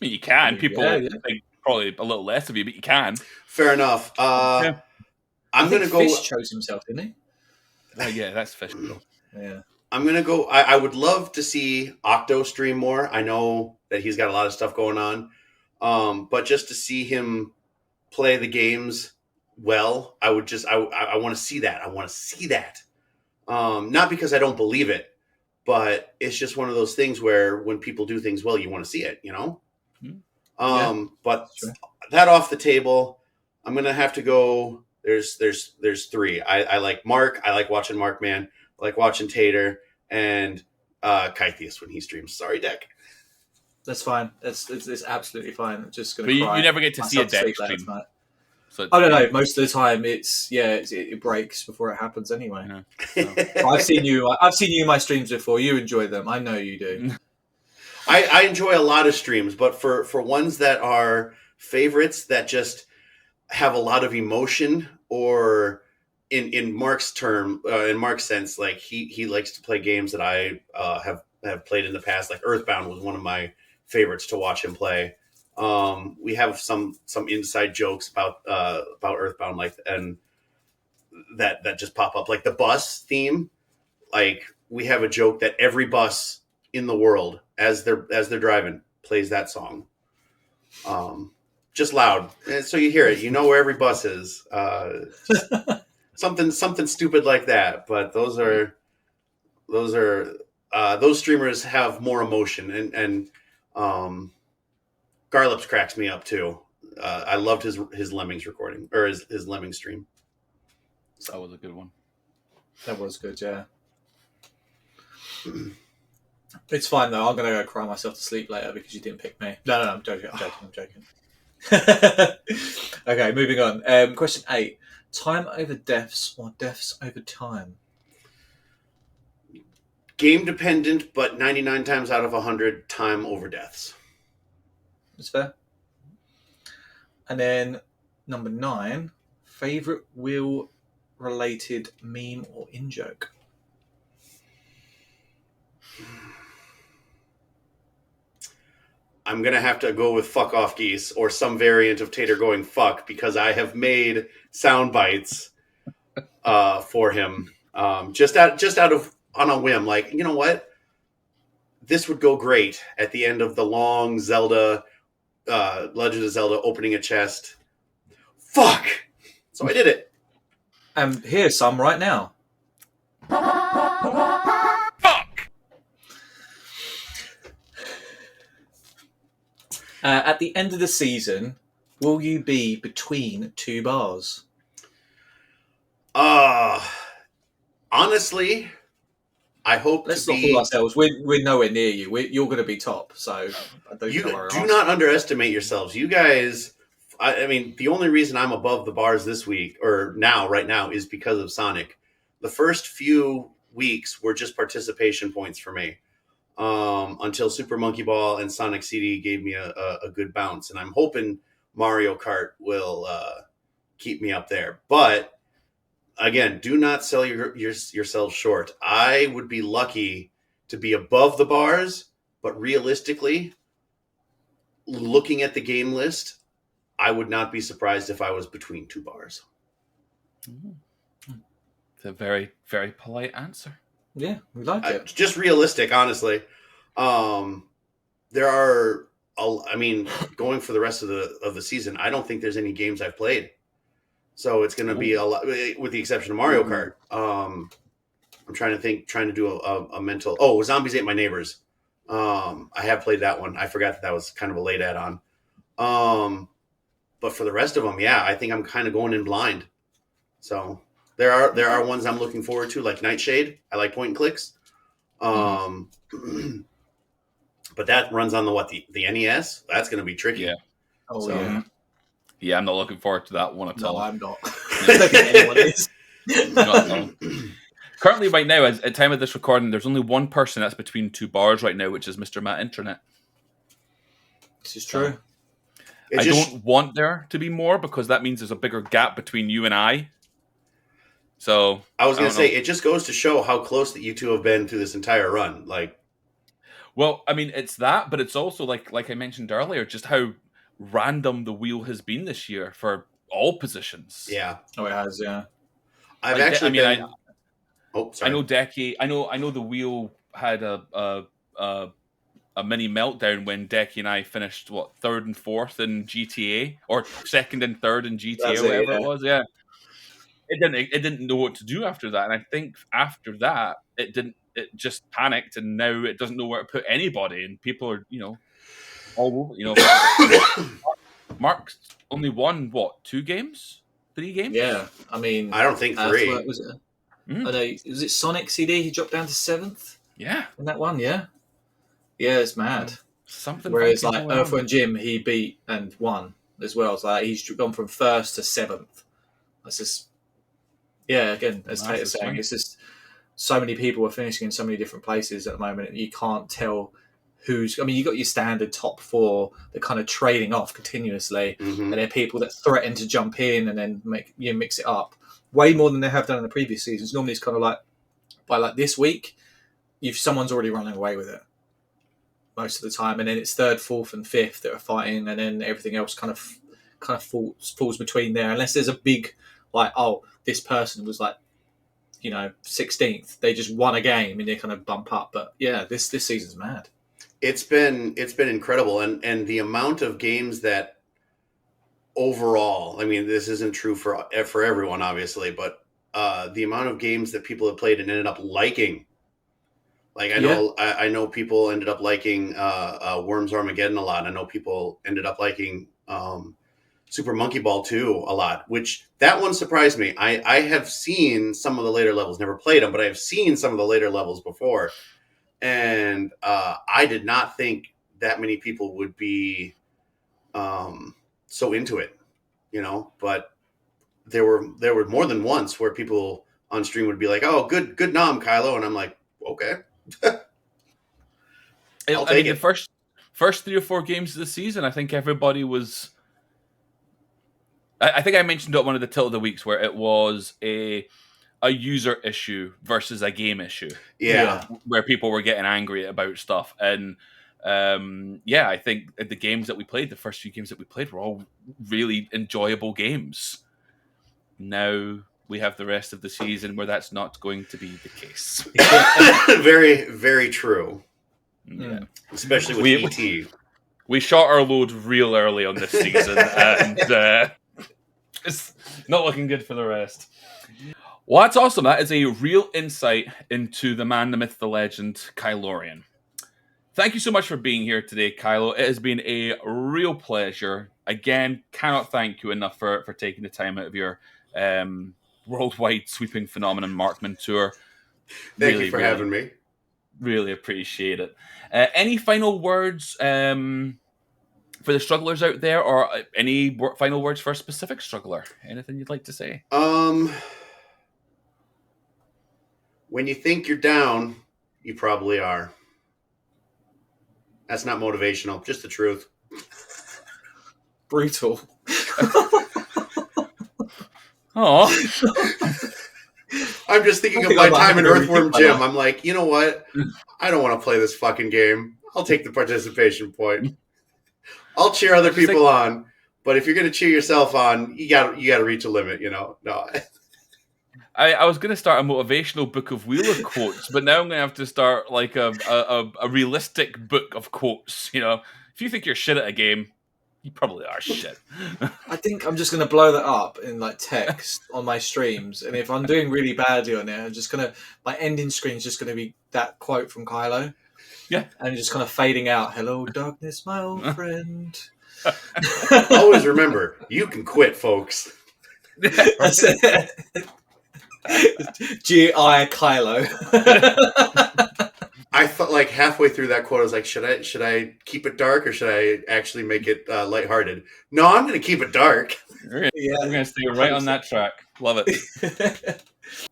A: mean, you can. People
B: Yeah.
A: think probably a little less of you, but you can.
C: Fair enough.
A: Yeah.
C: I'm gonna go.
B: Fish chose himself, didn't
A: Yeah, that's fish.
B: he? Yeah.
C: I'm gonna go. I would love to see Octo stream more. I know that he's got a lot of stuff going on, but just to see him play the games well, I would just. I want to see that. I want to see that. Not because I don't believe it, but it's just one of those things where when people do things well, you want to see it. You know. But
B: Sure.
C: that off the table, I'm gonna have to go. There's 3. I like Mark. I like watching Mark, man. I like watching Tater and Kythius when he streams. Sorry, Deck.
B: That's fine. It's absolutely fine. I'm just gonna.
A: But you
B: cry
A: never get to see a
B: myself
A: deck
B: sleep later
A: stream.
B: tonight.
A: So
B: I don't know. Most of the time, it breaks before it happens anyway.
A: Yeah.
B: I've seen you in my streams before. You enjoy them. I know you do.
C: I enjoy a lot of streams, but for ones that are favorites that just have a lot of emotion, or in Mark's in Mark's sense, like he likes to play games that I have played in the past. Like Earthbound was one of my favorites to watch him play. We have some inside jokes about Earthbound, like, and that just pop up, like the bus theme. Like we have a joke that every bus in the world, as they're driving, plays that song. Just loud, and so you hear it. You know where every bus is. Something stupid like that. But those streamers have more emotion, and Garlips cracks me up too. I loved his Lemmings recording, or his Lemmings stream.
A: That was a good one.
B: That was good. Yeah. It's fine though. I'm gonna go cry myself to sleep later because you didn't pick me. No, I'm joking. I'm joking. Okay, moving on. Question 8: time over deaths or deaths over time?
C: Game dependent, but 99 times out of 100, time over deaths.
B: That's fair. And then number 9: favorite wheel related meme or in joke?
C: I'm going to have to go with fuck off geese, or some variant of Tater going fuck, because I have made sound bites for him just out of on a whim. Like, you know what? This would go great at the end of the long Zelda, Legend of Zelda opening a chest. Fuck! So I did it.
B: And here's some right now. At the end of the season, will you be between 2 bars?
C: Honestly, I hope
B: Let's
C: to
B: not
C: be.
B: fool ourselves. We're nowhere near you. You're going to be top. So don't
C: You
B: worry.
C: do not underestimate yourselves. You guys, I mean, the only reason I'm above the bars this week, or right now, is because of Sonic. The first few weeks were just participation points for me, until Super Monkey Ball and Sonic CD gave me a good bounce. And I'm hoping Mario Kart will keep me up there. But again, do not sell yourselves short. I would be lucky to be above the bars, but realistically, looking at the game list, I would not be surprised if I was between 2 bars.
A: It's a very, very polite answer.
B: Yeah, we like it.
C: Just realistic, honestly. There are, I mean, going for the rest of the season, I don't think there's any games I've played. So it's going to be a lot, with the exception of Mario Kart. I'm trying to do a mental. Oh, Zombies Ate My Neighbors. I have played that one. I forgot that was kind of a late add-on. But for the rest of them, yeah, I think I'm kind of going in blind. So there are ones I'm looking forward to, like Nightshade. I like point and clicks. But that runs on the NES. That's going to be tricky.
A: Yeah.
B: Oh,
C: So-
B: yeah.
A: Yeah, I'm not looking forward to that one at
B: No,
A: all.
B: I'm not. I don't think anyone is.
A: Not at all. Currently, right now, at time of this recording, there's only one person that's between two bars right now, which is Mr. Matt Intranet.
B: This is true.
C: It
A: I
C: just-
A: don't want there to be more because that means there's a bigger gap between you and I. So
C: I was going
A: don't
C: to say,
A: know.
C: it just goes to show how close that you two have been through this entire run. Like,
A: Well, I mean, it's that, but it's also like I mentioned earlier, just how random the wheel has been this year for all positions.
C: yeah,
B: Oh, it has, yeah.
C: I've
A: Like,
C: actually
A: I mean,
C: been. Oh, sorry.
A: I know Decky. I know the wheel had a mini meltdown when Decky and I finished third and fourth in GTA, or second and third in GTA,
B: That's
A: or
B: it,
A: whatever
B: yeah.
A: it was. Yeah, it didn't know what to do after that, and I think after that it didn't. It just panicked, and now it doesn't know where to put anybody, and people are all over. Mark's only won 3 games?
B: Yeah, I mean,
C: I don't think 3.
B: what was it?
A: Mm.
B: I know, was it Sonic CD? He dropped down to 7th
A: Yeah,
B: in that one, yeah? Yeah, it's mad.
A: something.
B: Whereas,
A: funky
B: like,
A: going on.
B: Earthworm Jim, he beat and won as well. So, like, he's gone from 1st to 7th. That's just, yeah, again, as
A: Massive
B: Tater's saying,
A: swing.
B: it's just so many people are finishing in so many different places at the moment, and you can't tell who's. I mean, you got your standard top 4, they're kind of trading off continuously,
C: Mhm.
B: and there are people that threaten to jump in and then mix it up way more than they have done in the previous seasons. Normally, it's kind of like by like this week, someone's already running away with it most of the time, and then it's 3rd, 4th, and 5th that are fighting, and then everything else kind of falls between there, unless there's a big this person was 16th, they just won a game and they kind of bump up. But yeah, this season's mad.
C: It's been incredible, and the amount of games that overall, I mean, this isn't true for everyone, obviously, but the amount of games that people have played and ended up liking. Like I know people ended up liking Worms Armageddon a lot. I know people ended up liking Super Monkey Ball 2 a lot, which that one surprised me. I have seen some of the later levels, never played them, but I have seen some of the later levels before. And I did not think that many people would be so into it, but there were more than once where people on stream would be like, "Oh, good nom, Kylo," and I'm like, "Okay." I'll take it.
A: The first 3 or 4 games of the season, I think everybody was. I think I mentioned it one of the Tilt of the Weeks where it was a user issue versus a game issue.
C: Yeah.
A: Where people were getting angry about stuff. And I think the games that we played, the first few games that we played, were all really enjoyable games. Now we have the rest of the season where that's not going to be the case.
C: Very, very true.
A: Yeah.
C: Especially with ET.
A: We shot our load real early on this season, and it's not looking good for the rest. Well, that's awesome. That is a real insight into the man, the myth, the legend, Kylorian. Thank you so much for being here today, Kylo. It has been a real pleasure. Again, cannot thank you enough for taking the time out of your worldwide sweeping phenomenon Markman tour.
C: Thank you for having me.
A: Really appreciate it. Any final words for the strugglers out there, or any final words for a specific struggler? Anything you'd like to say?
C: When you think you're down, you probably are. That's not motivational, just the truth.
B: Brutal.
A: Oh.
C: I'm just thinking of my time in Earthworm Jim. I'm like, you know what? I don't want to play this fucking game. I'll take the participation point. I'll cheer other people on, but if you're going to cheer yourself on, you got to reach a limit, No.
A: I was going to start a motivational book of Wheeler quotes, but now I'm going to have to start like a realistic book of quotes. If you think you're shit at a game, you probably are shit.
B: I think I'm just going to blow that up in text on my streams, and if I'm doing really badly on it, I'm just going to my ending screen is just going to be that quote from Kylo.
A: Yeah.
B: And just kind of fading out. Hello, darkness, my old friend.
C: Always remember, you can quit, folks.
B: That's it. G.I. Kylo.
C: I thought like halfway through that quote, I was like, should I keep it dark or should I actually make it lighthearted? No, I'm going to keep it dark.
A: We're going to stay right on that track. Love it.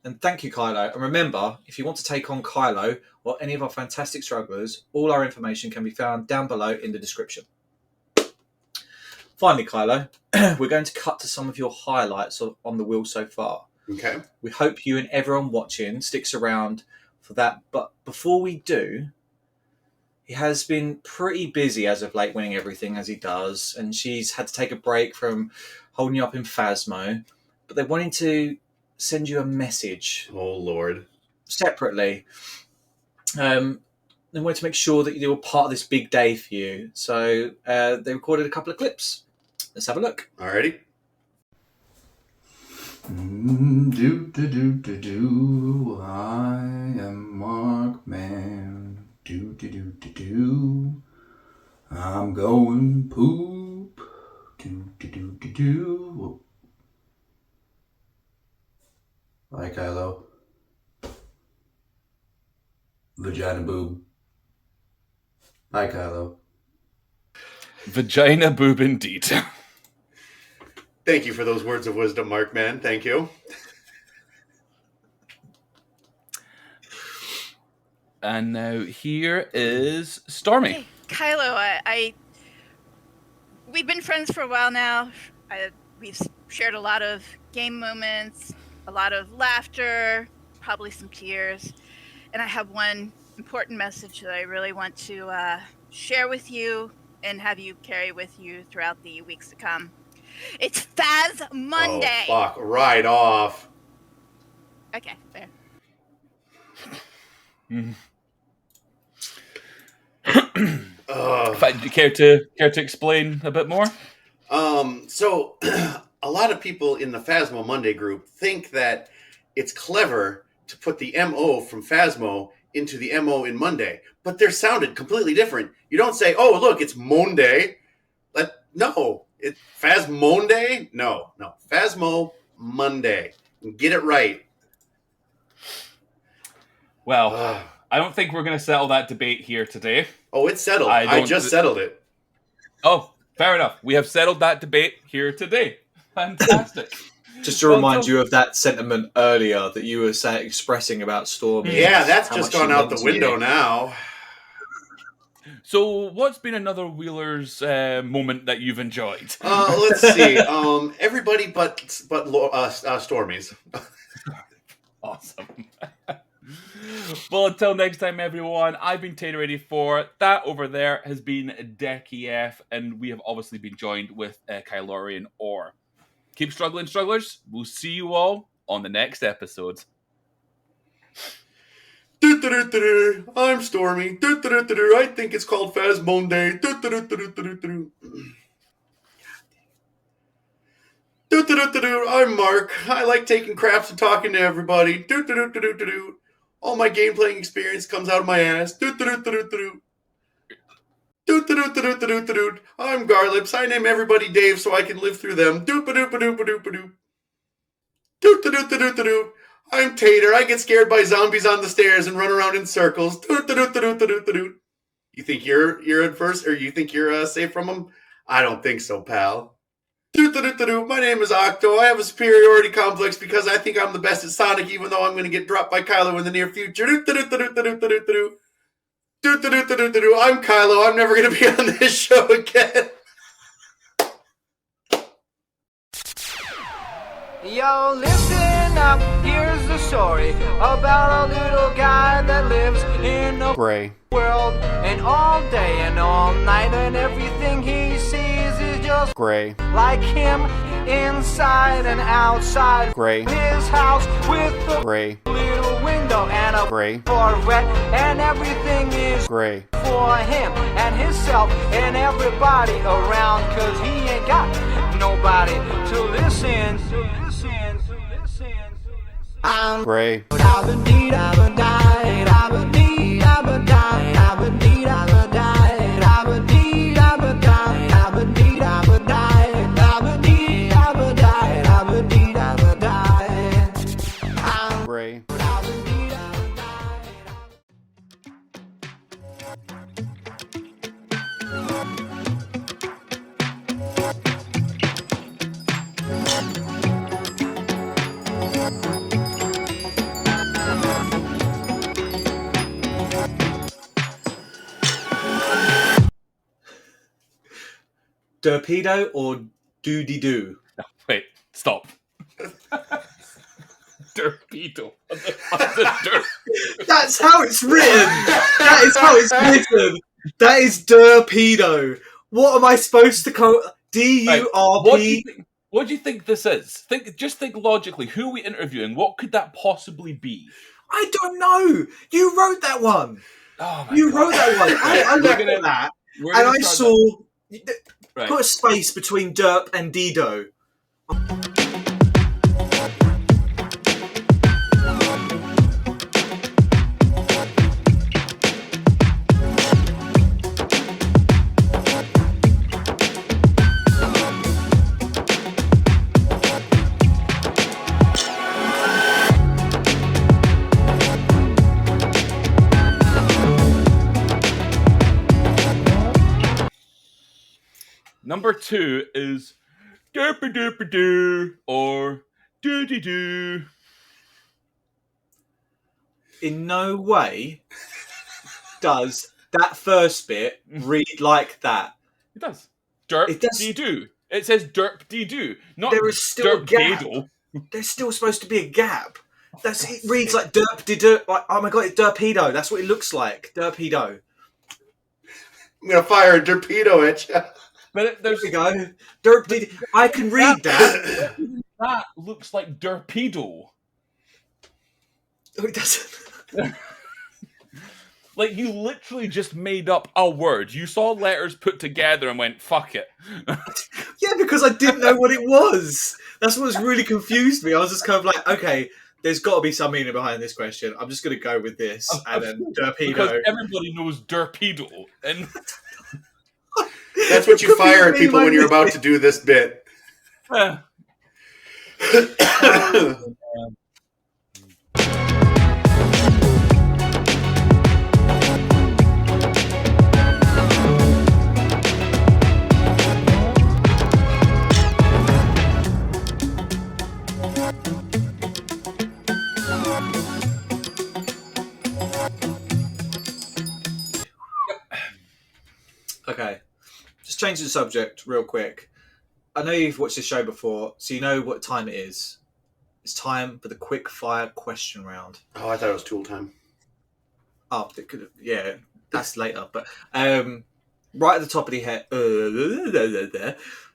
B: And thank you, Kylo. And remember, if you want to take on Kylo or any of our fantastic strugglers, all our information can be found down below in the description. Finally, Kylo, we're going to cut to some of your highlights on the wheel so far.
C: Okay.
B: We hope you and everyone watching sticks around for that. But before we do, he has been pretty busy as of late, winning everything as he does. And she's had to take a break from holding you up in Phasmo. But they wanted to send you a message.
C: Oh, Lord.
B: Separately. They wanted to make sure that you were part of this big day for you. So they recorded a couple of clips. Let's have a look.
C: Alrighty.
E: I am Mark Man. I'm going poop. Hi, Kylo. Vagina boob. Hi, Kylo.
A: Vagina boob indeed.
C: Thank you for those words of wisdom, Mark, man. Thank you.
A: And now here is Stormy.
F: Hey, Kylo, we've been friends for a while now. We've shared a lot of game moments, a lot of laughter, probably some tears. And I have one important message that I really want to share with you and have you carry with you throughout the weeks to come. It's Phas Monday.
C: Oh, fuck. Right off.
F: Okay, fair.
A: Do you care to explain a bit more?
C: So a lot of people in the Phasmo Monday group think that it's clever to put the MO from Phasmo into the MO in Monday, but they're sounded completely different. You don't say, "Oh, look, it's Monday." No, it's Phasmonday. No, Phasmo Monday. Get it right.
A: Well, I don't think we're going to settle that debate here today.
C: Oh, it's settled. I just settled it.
A: Oh, fair enough. We have settled that debate here today. Fantastic.
B: Just to remind you of that sentiment earlier that you were expressing about Stormy.
C: Yeah, that's just gone out the window now.
A: So, what's been another Wheeler's moment that you've enjoyed?
C: Let's see. Everybody but Stormy's.
A: Awesome. Well, until next time, everyone, I've been Tater84. That over there has been Decky F, and we have obviously been joined with Kylorian Or. Keep struggling, strugglers. We'll see you all on the next episode.
C: I'm Stormy. I think it's called Phasmonday. I'm Mark. I like taking craps and talking to everybody. All my game playing experience comes out of my ass. I'm Garlips. I name everybody Dave so I can live through them. I'm Tater. I get scared by zombies on the stairs and run around in circles. You think you're at first, or you think you're safe from them? I don't think so, pal. My name is Octo. I have a superiority complex because I think I'm the best at Sonic, even though I'm going to get dropped by Kylo in the near future. I'm Kylo. I'm never going to be on this show again.
G: Yo, listen up, here's the story about a little guy that lives in a
E: Gray.
G: world, and all day and all night, and everything he sees is just
E: Gray.
G: like him, inside and outside.
E: Gray.
G: His house with a
E: Gray.
G: little window and a
E: Gray.
G: Corvette, and everything is
E: Gray.
G: for him and himself and everybody around, 'cause he ain't got nobody to listen. I'm
E: Gray.
G: I've been died, I've been died, I've been died, I've been died.
B: Derpedo or Doody-doo?
A: Wait, stop. Derpedo.
B: That's how it's written. That is how it's written. That is Derpedo. What am I supposed to call D-U-R-P?
A: What do you think this is? Just think logically. Who are we interviewing? What could that possibly be?
B: I don't know. You wrote that one.
A: Oh my
B: You
A: God.
B: wrote that one. I looked at that and I saw.
A: Right.
B: Put a space between Derp and Dido.
A: Number 2 is derp-a-derp-a-doo or doody-doo.
B: In no way does that first bit read like that.
A: It does.
B: It does.
A: Derp-dee-doo. It says derp-dee-doo, not
B: There is still a gap.
A: derp-diddle.
B: There's still supposed to be a gap. It reads like derp-de-derp. Like, oh my god, it's Derpedo. That's what it looks like. Derpedo.
C: I'm gonna fire a torpedo at you.
A: But
B: There we go. Derp. I can read that.
A: That looks like derpedo.
B: Oh, it doesn't.
A: Like, you literally just made up a word. You saw letters put together and went, fuck it.
B: Yeah, because I didn't know what it was. That's what's really confused me. I was just kind of like, okay, there's got to be some meaning behind this question. I'm just going to go with this. And then
A: Because
B: Derpedo.
A: everybody knows derpedo. And
C: That's what you fire at people when you're about to do this bit.
B: Okay. Just change the subject real quick. I know you've watched this show before, so you know what time it is. It's time for the quick fire question round.
C: Oh, I thought it was Tool time.
B: Oh, yeah, that's later. But right at the top of the head.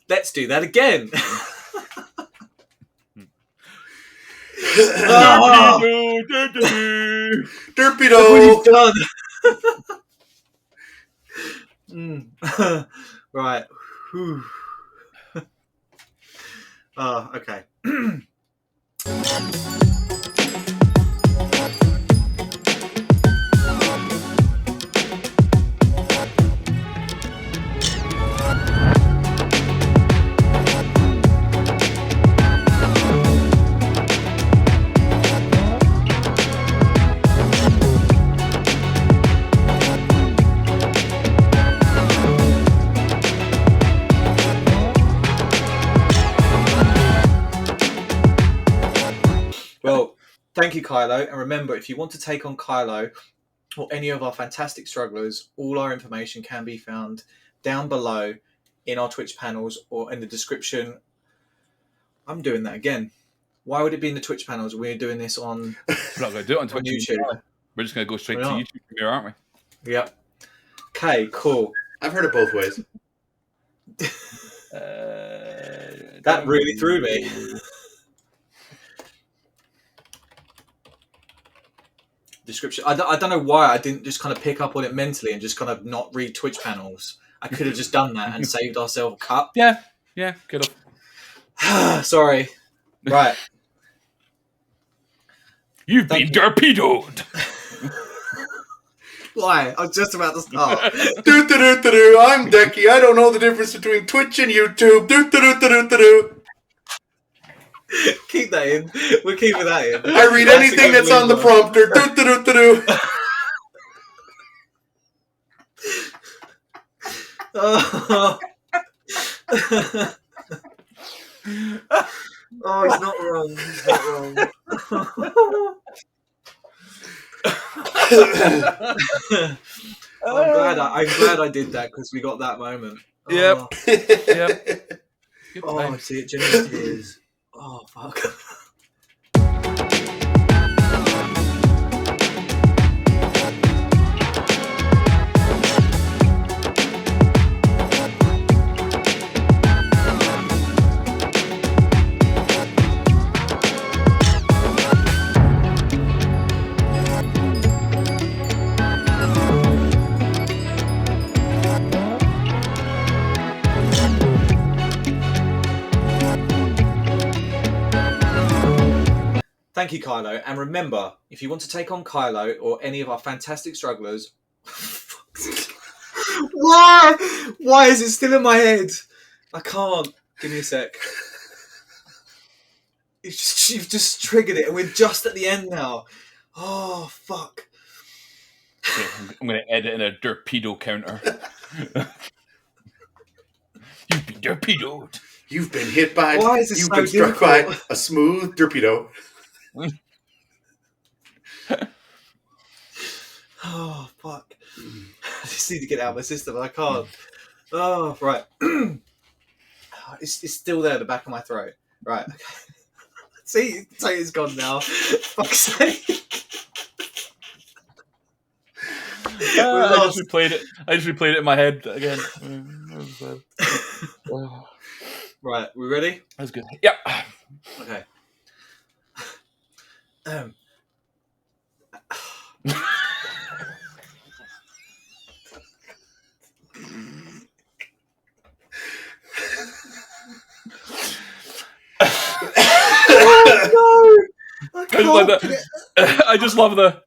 B: Let's do that again.
C: Derpedo!
B: We've done. Right. Whew. Okay. Well, thank you, Kylo. And remember, if you want to take on Kylo or any of our fantastic strugglers, all our information can be found down below in our Twitch panels or in the description. I'm doing that again. Why would it be in the Twitch panels? We're doing this on
A: we're not going to do it on Twitch.
B: YouTube.
A: We're just going to go straight
B: We're
A: to
B: not.
A: YouTube from here, aren't we?
B: Yep. Okay, cool.
C: I've heard it both ways.
B: That really threw me. Description. I don't know why I didn't just kind of pick up on it mentally and just kind of not read Twitch panels. I could have just done that and saved ourselves a cut.
A: Yeah, could have.
B: Sorry. Right.
A: You've been derpedoed.
B: Why? I was just about to start.
C: Do-do-do-do-do. I'm Decky. I don't know the difference between Twitch and YouTube. Do-do-do-do-do-do.
B: Keep that in. We're keeping that in.
C: I read anything that's on the prompter. Do-do-do-do-do.
B: Oh, he's not wrong. He's not wrong. I'm glad I did that because we got that moment.
A: Yep.
B: Oh,
A: Yep. Good
B: oh,
A: times.
B: see it genuinely tears. Oh fuck. Thank you, Kylo. And remember, if you want to take on Kylo or any of our fantastic strugglers, why is it still in my head? I can't. Give me a sec. You've just triggered it, and we're just at the end now. Oh fuck.
A: Okay, I'm going to edit in a derpedo counter. You've been derpedoed.
C: You've been hit by.
B: Why is this
C: You've
B: so
C: been struck by
B: difficult?
C: a smooth torpedo.
B: Oh fuck. I just need to get it out of my system. I can't. Oh right. It's still there at the back of my throat. Right. Okay. See, it's gone now. Fuck's sake.
A: I just replayed it in my head again.
B: Right, we ready?
A: That's good. Yep.
B: Okay. Oh no! I can't
A: like
B: get it.
A: I just love the.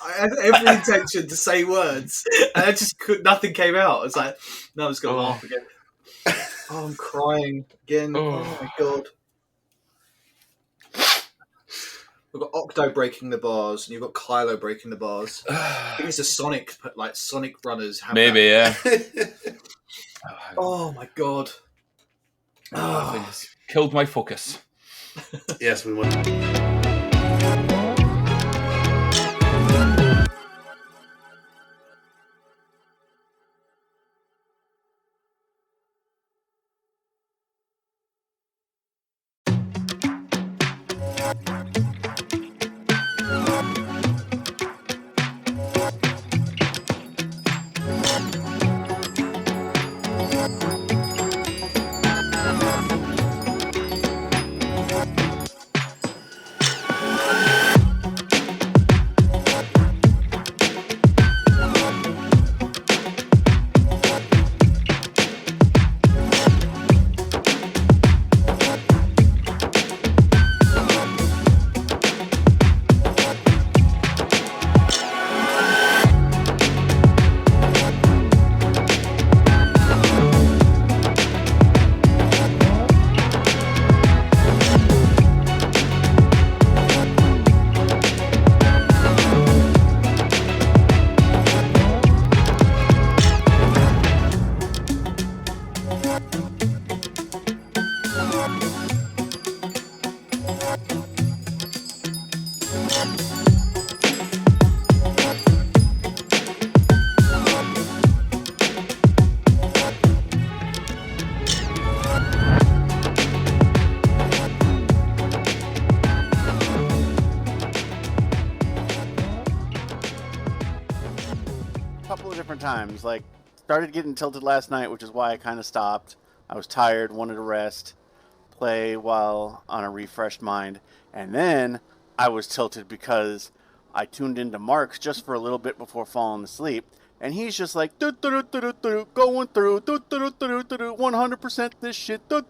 B: I had every intention to say words, and I just could. Nothing came out. It's like, no, I'm just gonna laugh again. Oh, I'm crying again. Oh my god. We've got Octo breaking the bars, and you've got Kylo breaking the bars. I think it's a Sonic runners. Have
A: Maybe,
B: that.
A: yeah.
B: Oh my god.
A: I think it's killed my focus.
C: Yes, we went.
H: Couple of different times. Like, started getting tilted last night, which is why I kind of stopped. I was tired, wanted to rest, play while on a refreshed mind. And then I was tilted because I tuned into Marks just for a little bit before falling asleep. And he's just like, going through, 100% this shit, And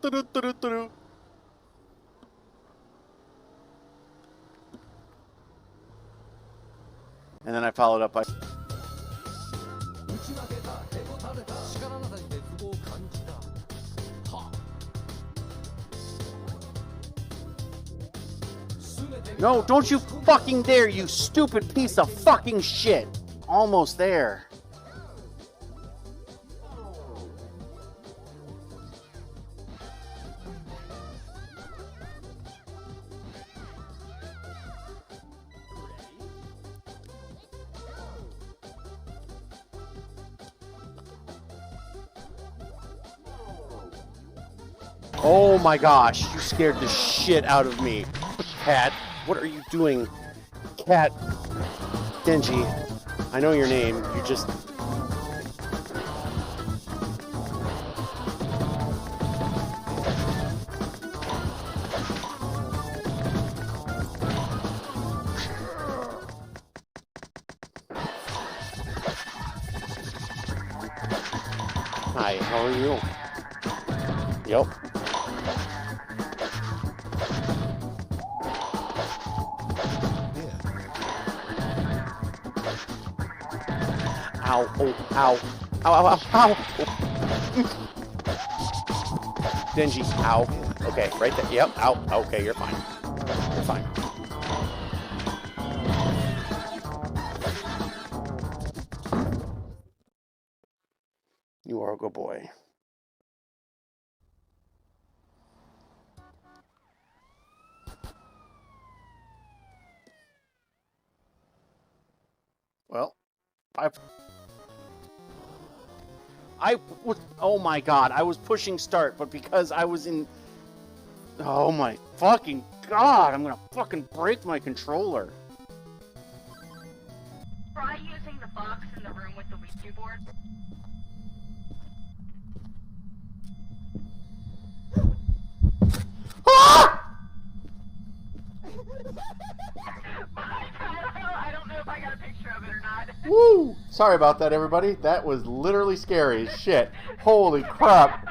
H: then I followed up by... No, don't you fucking dare, you stupid piece of fucking shit! Almost there. Oh my gosh, you scared the shit out of me. Cat, what are you doing? Cat. Denji, I know your name, you just... Hi, how are you? Yep. Ow, oh, ow. Ow, ow, ow, ow. Denji, ow. Okay, right there. Yep, ow. Okay, you're fine. You're fine. You are a good boy. Well, I was, oh my god, I was pushing start, but because I was in, oh my fucking god, I'm gonna fucking break my controller.
I: Try using the box in the room with the Ouija board.
H: Ah!
I: I don't know if I got a picture of it or not.
H: Woo! Sorry about that, everybody. That was literally scary as shit. Holy crap.